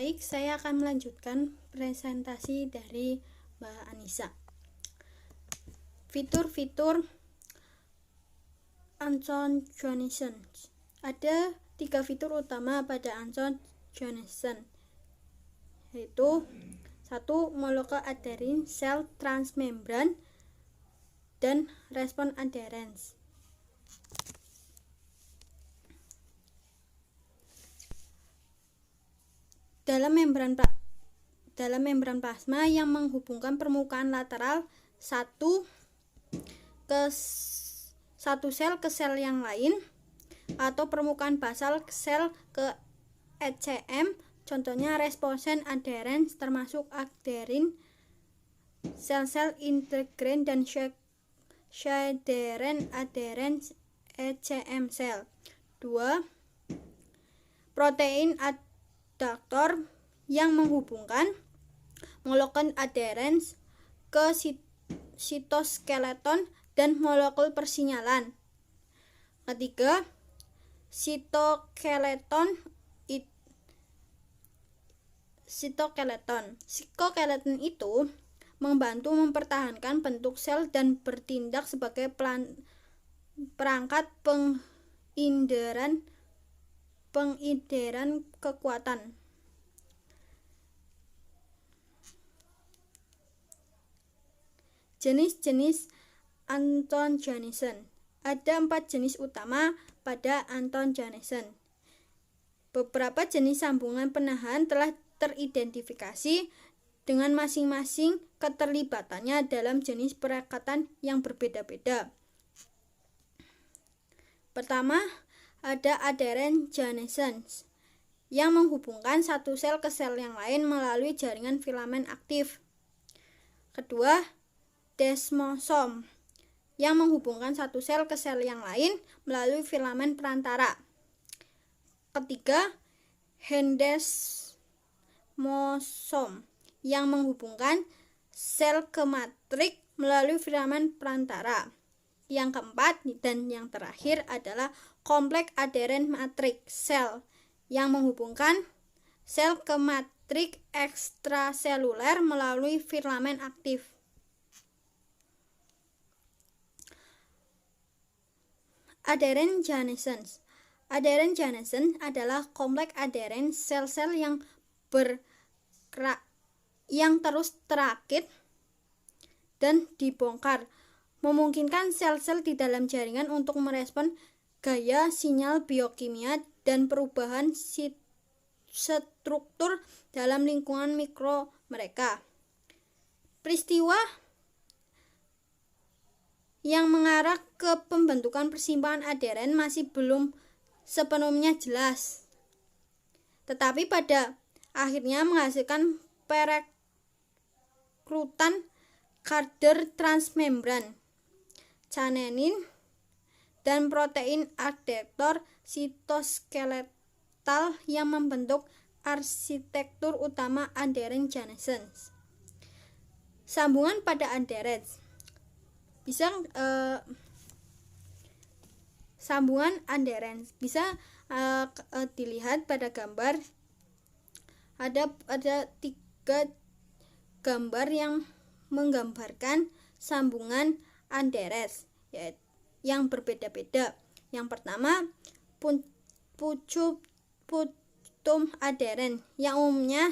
Baik, saya akan melanjutkan presentasi dari Mbak Anissa. Fitur-fitur Anson Johnson. Ada 3 fitur utama pada Anson Johnson, yaitu 1. Molecular adherence, cell transmembran, dan response adherence. Dalam membran plasma yang menghubungkan permukaan lateral satu sel ke sel yang lain, atau permukaan basal sel ke ECM, contohnya response adherence termasuk adherin, sel-sel integrin, dan Schaerer adherence ECM sel. 2. Protein adaptor yang menghubungkan molekul adherens ke sitoskeleton dan molekul persinyalan. 3. Sitoskeleton itu membantu mempertahankan bentuk sel dan bertindak sebagai perangkat penginderan kekuatan. Jenis-jenis Anson Johnson. Ada 4 jenis utama pada Anson Johnson. Beberapa jenis sambungan penahan telah teridentifikasi dengan masing-masing keterlibatannya dalam jenis perekatan yang berbeda-beda. Pertama, ada adherens Johnson yang menghubungkan satu sel ke sel yang lain melalui jaringan filamen aktif. Kedua, desmosom yang menghubungkan satu sel ke sel yang lain melalui filamen perantara. Ketiga, hendesmosom yang menghubungkan sel ke matrik melalui filamen perantara. Yang keempat dan yang terakhir adalah kompleks adheren matrik sel yang menghubungkan sel ke matrik ekstraseluler melalui filamen aktif. Adherens Johnson adalah kompleks adherens sel-sel yang terus terakit dan dibongkar, memungkinkan sel-sel di dalam jaringan untuk merespon gaya sinyal biokimia dan perubahan struktur dalam lingkungan mikro mereka. Peristiwa yang mengarah ke pembentukan persimpangan adheren masih belum sepenuhnya jelas, tetapi pada akhirnya menghasilkan perekrutan kader transmembran, canenin, dan protein adaptor sitoskeletal yang membentuk arsitektur utama adherens Johnson. Sambungan pada adherens. Sambungan adherens bisa dilihat pada gambar. Ada 3 gambar yang menggambarkan sambungan adherens yang berbeda-beda. Yang pertama, punctum adheren yang umumnya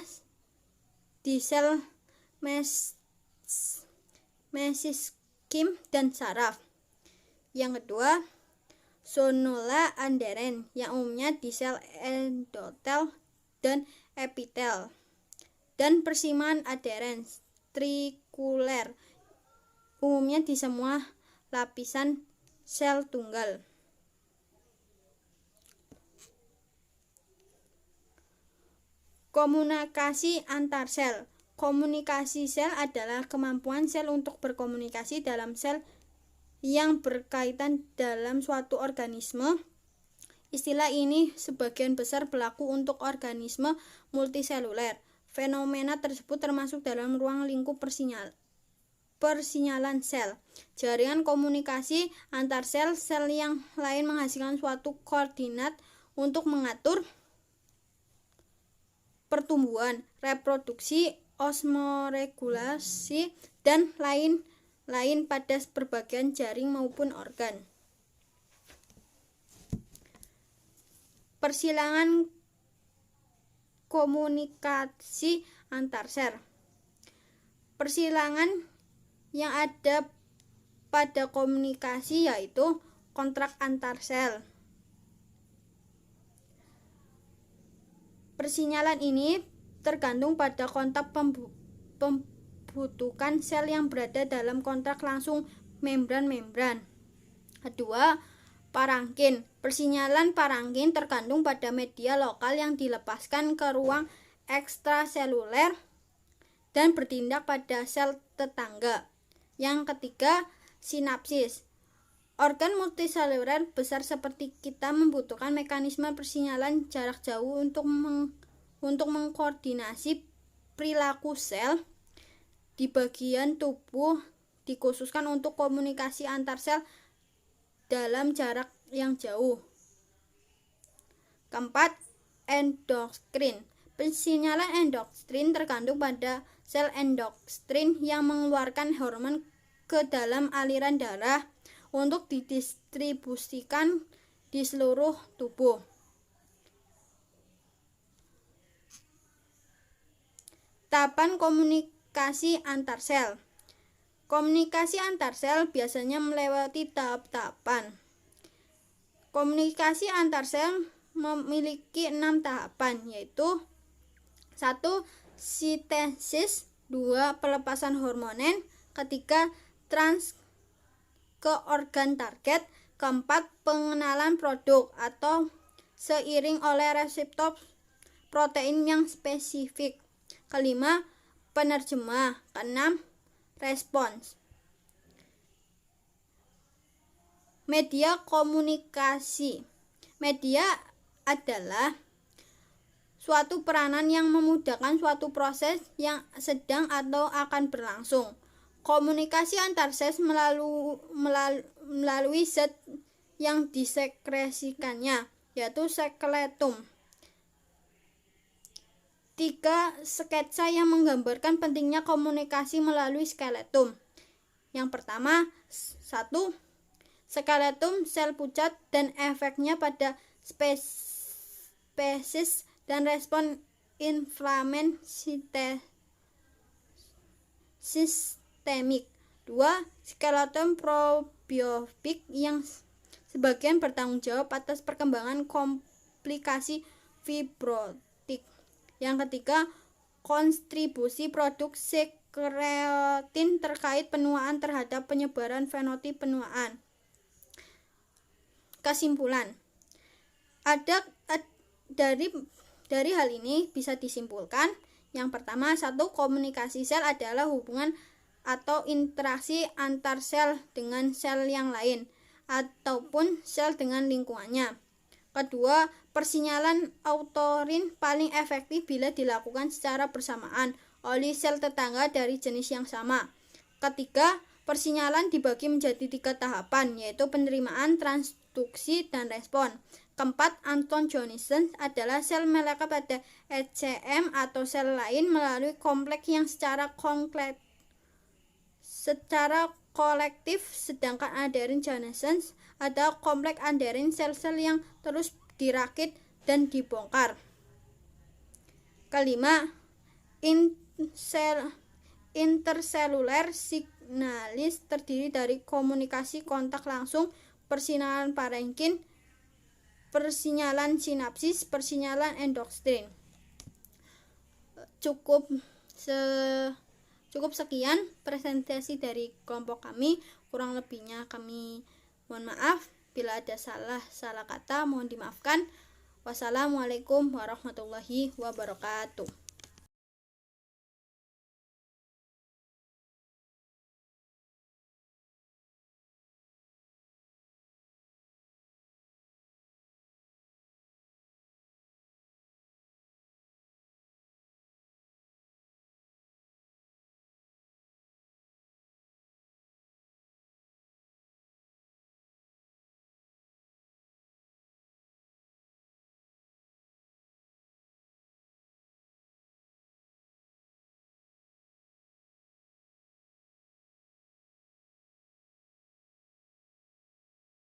di sel mesiskim dan saraf. Yang kedua, zonula adheren yang umumnya di sel endotel dan epitel. Dan persimpangan adherens trikuler umumnya di semua lapisan sel tunggal. Komunikasi antar sel. Komunikasi sel adalah kemampuan sel untuk berkomunikasi dalam sel yang berkaitan dalam suatu organisme. Istilah ini sebagian besar berlaku untuk organisme multiseluler. Fenomena tersebut termasuk dalam ruang lingkup persinyalan sel. Jaringan komunikasi antar sel yang lain menghasilkan suatu koordinat untuk mengatur pertumbuhan, reproduksi, osmoregulasi, dan lain-lain pada berbagai jaring maupun organ. Persilangan komunikasi antar sel. Persilangan yang ada pada komunikasi yaitu kontrak antar sel. Persinyalan ini tergantung pada kontak pembentukan sel yang berada dalam kontrak langsung membran-membran. Kedua, parangkin. Persinyalan parangkin tergantung pada media lokal yang dilepaskan ke ruang ekstraseluler dan bertindak pada sel tetangga. Yang ketiga, sinapsis. Organ multiseluler besar seperti kita membutuhkan mekanisme persinyalan jarak jauh untuk mengkoordinasi perilaku sel. Di bagian tubuh dikhususkan untuk komunikasi antar sel dalam jarak yang jauh. Keempat, endokrin. Persinyalan endokrin tergantung pada sel endokrin yang mengeluarkan hormon ke dalam aliran darah untuk didistribusikan di seluruh tubuh. Tahapan komunikasi antar sel. Komunikasi antar sel biasanya melewati tahap-tahapan. Komunikasi antar sel memiliki 6 tahapan, yaitu 1. Sintesis, 2. Pelepasan hormonen, ketiga trans ke organ target, keempat pengenalan produk atau seiring oleh reseptor protein yang spesifik, kelima penerjemah, keenam respons. Media komunikasi. Media adalah suatu peranan yang memudahkan suatu proses yang sedang atau akan berlangsung. Komunikasi antar sel melalui zat yang disekresikannya, yaitu skeletum. 3 sketsa yang menggambarkan pentingnya komunikasi melalui skeletum. Yang pertama, 1. Skeletum sel pucat dan efeknya pada spesies dan respon inflamasi sistemik. 2. Skeleton probiotik yang sebagian bertanggung jawab atas perkembangan komplikasi fibrotik. Yang ketiga, kontribusi produk sekretin terkait penuaan terhadap penyebaran fenotip penuaan. Kesimpulan. Dari hal ini bisa disimpulkan, yang pertama, 1. Komunikasi sel adalah hubungan atau interaksi antar sel dengan sel yang lain ataupun sel dengan lingkungannya. Kedua, persinyalan autorin paling efektif bila dilakukan secara bersamaan oleh sel tetangga dari jenis yang sama. Ketiga, persinyalan dibagi menjadi 3 tahapan, yaitu penerimaan, transduksi, dan respon. Keempat, Anton Johnson adalah sel melekat pada ECM atau sel lain melalui kompleks yang secara kolektif, sedangkan aderin Johnson ada kompleks aderin sel-sel yang terus dirakit dan dibongkar. Kelima, interseluler signalis terdiri dari komunikasi kontak langsung, persinyalan parangkin, persinyalan sinapsis, persinyalan endokrin. Cukup sekian presentasi dari kelompok kami. Kurang lebihnya kami mohon maaf. Bila ada salah kata mohon dimaafkan. Wassalamualaikum warahmatullahi wabarakatuh.